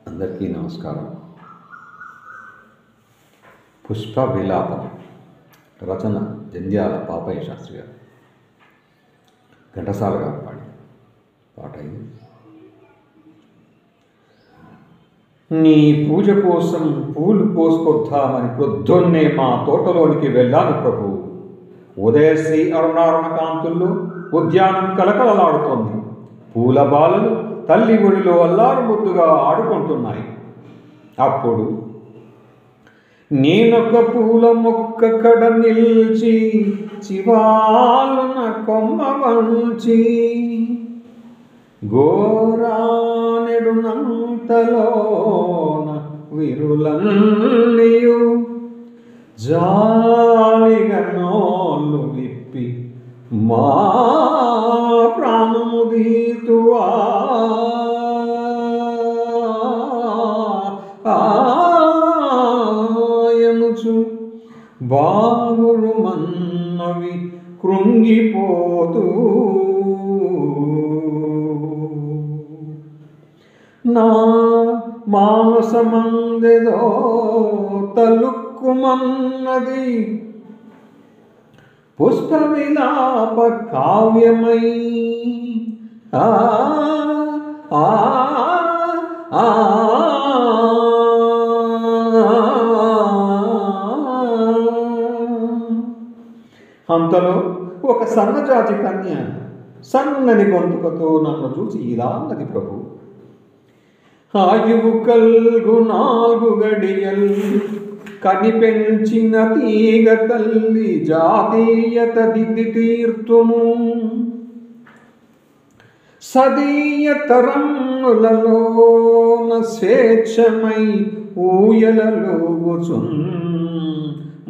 అందరికీ నమస్కారం. పుష్ప విలాపం రచన జంధ్యాల పాపయ్య శాస్త్రి గారు. ఘంటసాల గారు పాడి పాట ఇది. నీ పూజ కోసం పూలు కోసుకొద్దామని పొద్దున్నే మా తోటలోనికి వెళ్ళాను ప్రభు. ఉదయశ్రీ అరుణారుణ కాంతుల్లో ఉద్యానం కలకలలాడుతోంది. పూల బాలలు తల్లి ఒడిలో అల్లారు ముద్దుగా ఆడుకుంటున్నాయి. అప్పుడు నేనొక పూల మొక్క కడ నిల్చి చివాలున కొమ్మ వంచి గోరానెడునంతలోన విరులన్నీయు జాలిగా నోళ్ళు విప్పి మా ప్రాణము దీతువా ఆయనుచు బాగుడు మన్నవి కృంగిపోతూ నా మానసమందెదో తలుక్కుమన్నది పుష్ప విలాప కావ్యమై. అంతలో ఒక సన్నజాతి కన్య సన్నని గొంతుకతో నన్ను చూసి ఇలా అన్నది ప్రభు. ఆయువు కల్గు 4 గడియల్ కనిపెంచిన తీగ తల్లి జాతీయత దిద్ది తీర్తుము. సదీయ తరములలోన స్వేచ్ఛమై ఊయలలోగుచున్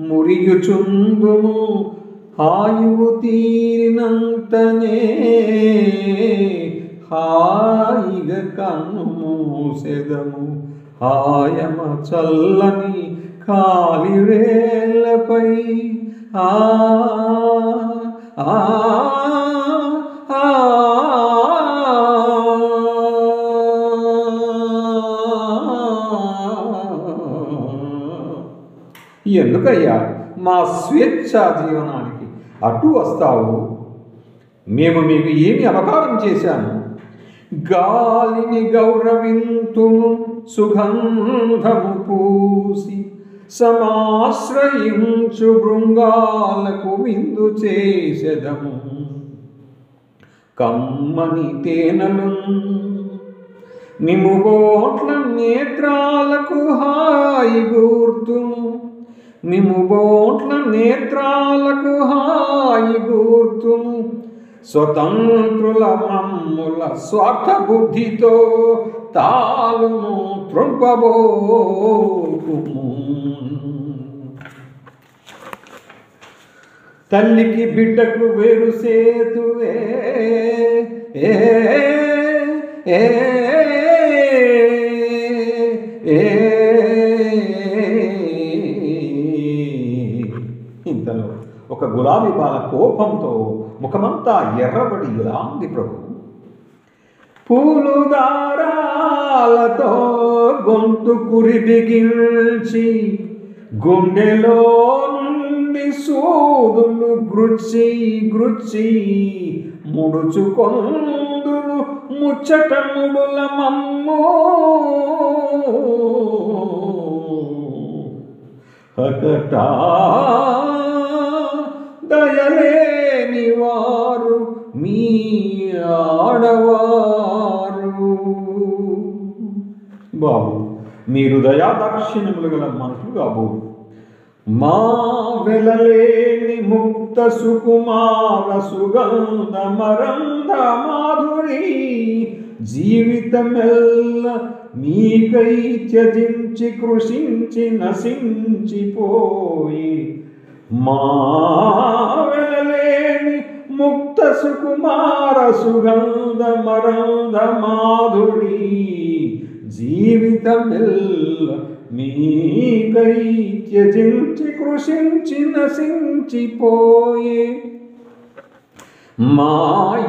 మురియుచుందుము. ఆయువు తీరినంతనే హాయిగా కన్ను మూసెదము. హాయమ చల్లని కాలివేలపై ఎందుకయ్యా మా స్వేచ్ఛా జీవనానికి అడ్డు వస్తావు? మేము మీకు ఏమి అపకారం చేశాము? గాలిని గౌరవింతుము, సుగంధము పూసి సమాశ్రయించు బృంగాలకు విందు చేసెదము. కమ్మని తేనెలు నిముబోట్ల నేత్రాలకు హాయి గూర్తుము. నిముబోట్ల నేత్రాలకు హాయి గూర్తుము. స్వతంత్రుల మమ్ముల స్వార్థ బుద్ధితో తాళము త్రొంపబోకుము. తల్లికి బిడ్డకు వేరు సేతువే ఇంతలో ఒక గులాబీ బాల కోపంతో ముఖమంతా ఎర్రబడి ఇలా ఉంది ప్రభు. పూలు దారాలతో గొంతు కురి బిగించి గుండెలో నుండి సూదులు గ్రుచ్చి గ్రుచ్చి ముడుచుకొందురు ముచ్చట ముడుల మమ్ము. అకటా దయలేని వారు మీ ఆడవారు. బాబు, మీరు దయాదాక్షిణ్యములు గల మనుషులు కాబు. మా వెలలేని ముక్త సుకుమార సుగంధ మరంధ మాధురి జీవితమెల్ల మీకై త్యజించి కృషించి నశించిపోయి మా వెలలేని ముక్త సుకుమార సుగంధ మరంధ మాధురి జీవితమెల్ల మీకై త్యజించి కృషించి నశించిపోయే. మా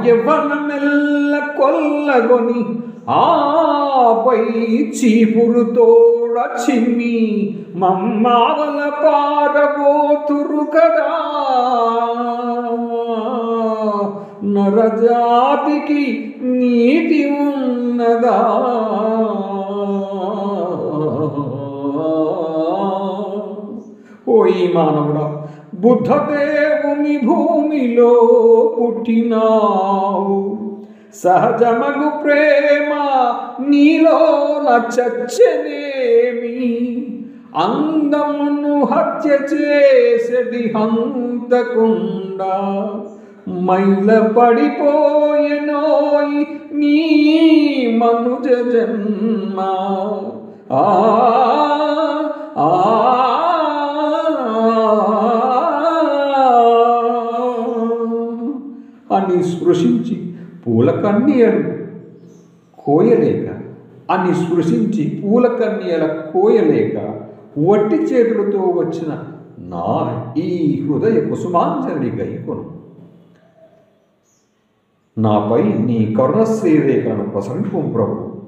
యవ్వనమెల్ల కొల్లగొని ఆపై చీపురుతోడ చిమ్మి మమ్మావల పారబోతురు కదా. నరజాతికి నీతి ఉన్నదా? ఓయి మానవుడా, బుద్ధదేవుని భూమిలో పుట్టినావు. సహజమగు ప్రేమ నీలో చచ్చనేమి? అందమును హత్య చేసెడి హంతకుండా మైల పడిపోయెనోయి నీ మనుజ జన్మ. ఆ ఆ అని స్పృశించి పూల కన్యలు కోయలేక వట్టి చేతులతో వచ్చిన నా ఈ హృదయ కుసుమాంజలి గైకొను. నాపై నీ కరుణశ్రీ రేఖలను ప్రసరింపు ప్రభు.